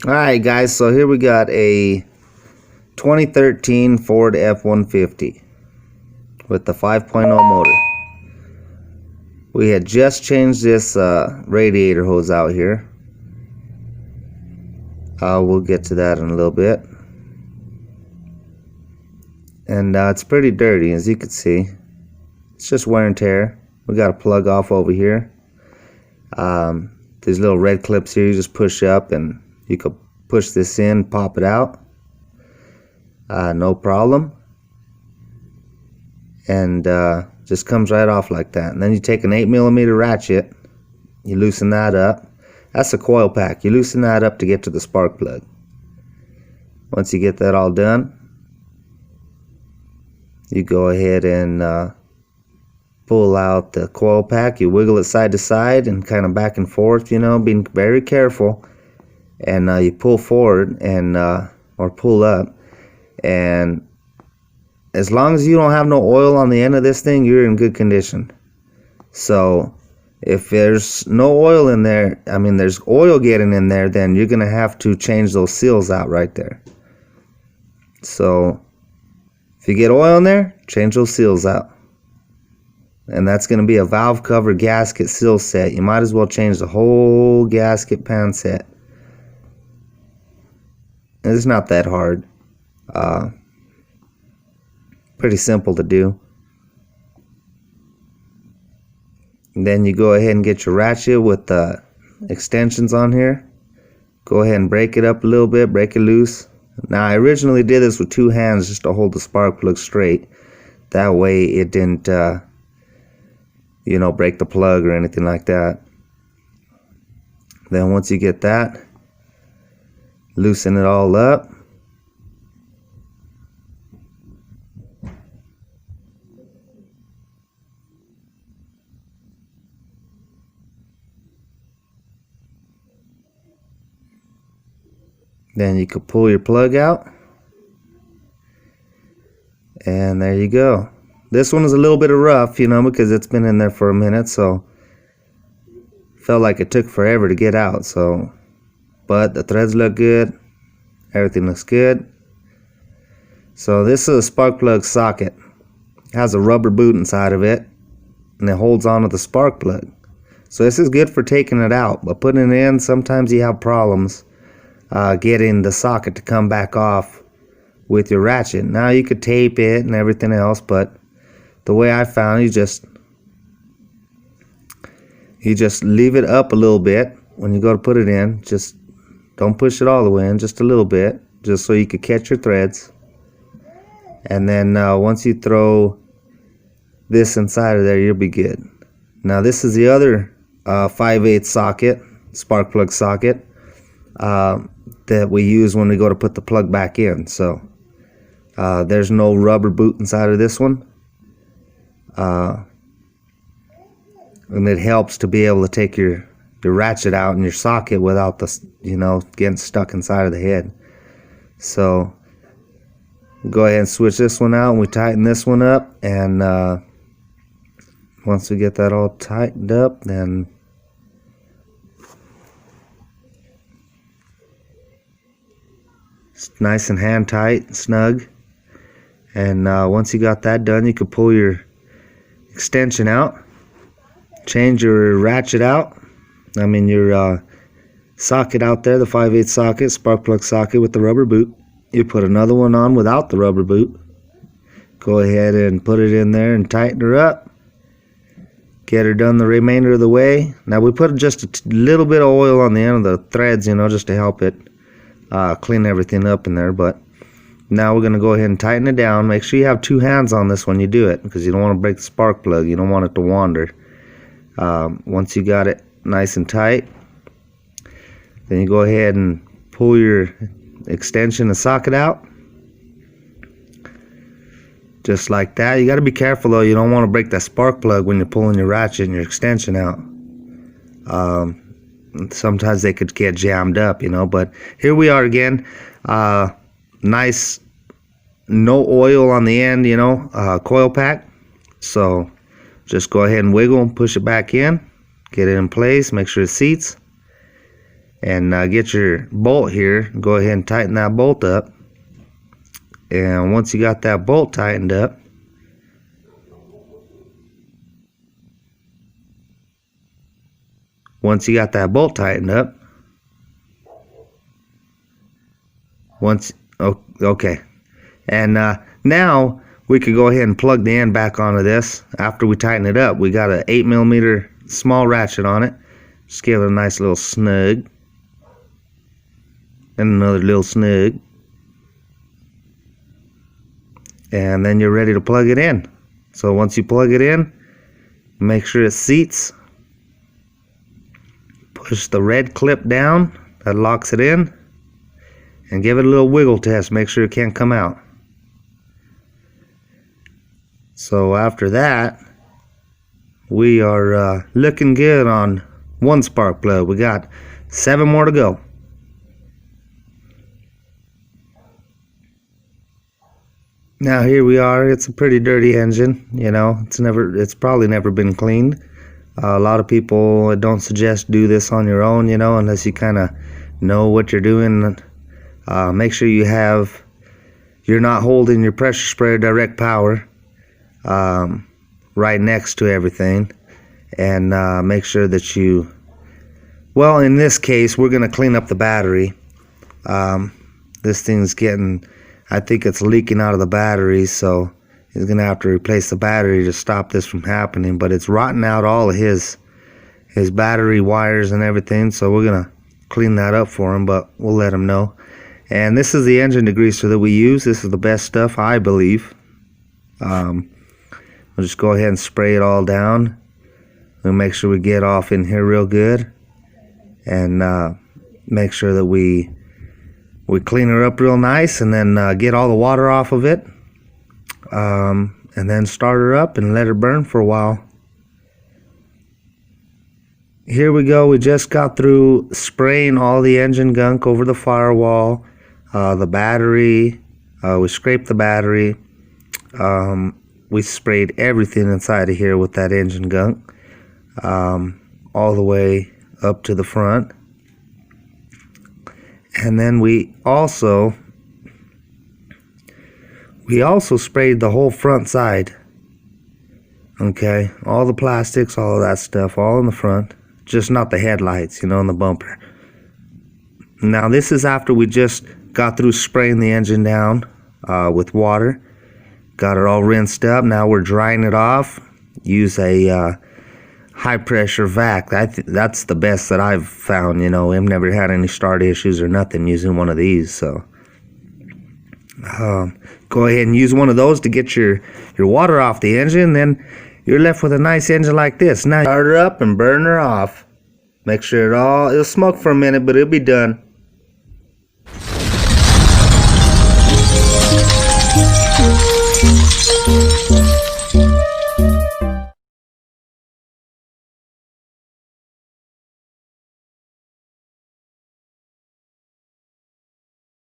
Alright guys, so here we got a 2013 Ford F-150 with the 5.0 motor. We had just changed this radiator hose out here. We'll get to that in a little bit. And it's pretty dirty, as you can see. It's just wear and tear. We got a plug off over here. These little red clips here, you just push up and you could push this in, pop it out. No problem. And just comes right off like that. And then you take an 8mm ratchet, you loosen that up. That's a coil pack. You loosen that up to get to the spark plug. Once you get that all done, you go ahead and pull out the coil pack. You wiggle it side to side and kind of back and forth, you know, being very careful. And you pull forward and or pull up, and as long as you don't have no oil on the end of this thing, you're in good condition. So if there's no oil in there, I mean there's oil getting in there, then you're gonna have to change those seals out right there. So if you get oil in there, change those seals out. And that's gonna be a valve cover gasket seal set. You might as well change the whole gasket pan set. It's not that hard. Pretty simple to do. And then you go ahead and get your ratchet with the extensions on here. Go ahead and break it up a little bit, break it loose. Now I originally did this with two hands just to hold the spark plug straight. That way it didn't you know, break the plug or anything like that. Then once you get that, loosen it all up. Then you can pull your plug out. And there you go. This one is a little bit of rough, you know, because it's been in there for a minute, so felt like it took forever to get out. So but the threads look good, everything looks good. So this is a spark plug socket. It has a rubber boot inside of it, and it holds onto the spark plug. So this is good for taking it out, but putting it in, sometimes you have problems getting the socket to come back off with your ratchet. Now you could tape it and everything else, but the way I found, you just leave it up a little bit when you go to put it in. Just don't push it all the way in, just a little bit, just so you could catch your threads. And then once you throw this inside of there, you'll be good. Now this is the other 5/8 socket, spark plug socket, that we use when we go to put the plug back in. So there's no rubber boot inside of this one. And it helps to be able to take your ratchet out in your socket without the, you know, getting stuck inside of the head. So we'll go ahead and switch this one out, and we tighten this one up. And once we get that all tightened up, then it's nice and hand tight, snug. And once you got that done, you could pull your extension out, change your ratchet out, I mean your socket out there, the 5/8 socket, spark plug socket with the rubber boot. You put another one on without the rubber boot. Go ahead and put it in there and tighten her up. Get her done the remainder of the way. Now we put just a little bit of oil on the end of the threads, you know, just to help it clean everything up in there. But now we're going to go ahead and tighten it down. Make sure you have two hands on this when you do it, because you don't want to break the spark plug. You don't want it to wander. Once you got it nice and tight, then you go ahead and pull your extension and socket out. Just like that. You got to be careful though. You don't want to break that spark plug when you're pulling your ratchet and your extension out. Sometimes they could get jammed up, you know. But here we are again. Nice, no oil on the end, you know, coil pack. So just go ahead and wiggle and push it back in, get it in place, make sure it seats, and get your bolt here. Go ahead and tighten that bolt up. And once you got that bolt tightened up, okay, and now we could go ahead and plug the end back onto this. After we tighten it up, we got an 8mm small ratchet on it. Just give it a nice little snug, and another little snug, and then you're ready to plug it in. So once you plug it in, make sure it seats. Push the red clip down, that locks it in, and give it a little wiggle test. Make sure it can't come out. So after that, we are looking good on one spark plug. We got 7 more to go. Now here we are. It's a pretty dirty engine, you know. It's probably never been cleaned. A lot of people don't suggest do this on your own, you know, unless you kind of know what you're doing. Make sure you're not holding your pressure sprayer direct power right next to everything, and make sure that well, in this case, we're going to clean up the battery. This thing's I think it's leaking out of the battery, so he's going to have to replace the battery to stop this from happening. But it's rotting out all of his battery wires and everything, so we're going to clean that up for him, but we'll let him know. And this is the engine degreaser that we use. This is the best stuff, I believe. We'll just go ahead and spray it all down. We'll make sure we get off in here real good, and make sure that we clean her up real nice, and then get all the water off of it, and then start her up and let her burn for a while. Here we go. We just got through spraying all the engine gunk over the firewall, the battery. We scraped the battery. We sprayed everything inside of here with that engine gunk, all the way up to the front. And then we also sprayed the whole front side. Okay, all the plastics, all of that stuff, all in the front, just not the headlights, you know, and the bumper. Now this is after we just got through spraying the engine down with water, got it all rinsed up. Now we're drying it off. Use a high pressure vac. That's the best that I've found, you know. I've never had any start issues or nothing using one of these, so go ahead and use one of those to get your water off the engine. Then you're left with a nice engine like this. Now start her up and burn her off. Make sure it'll smoke for a minute, but it'll be done.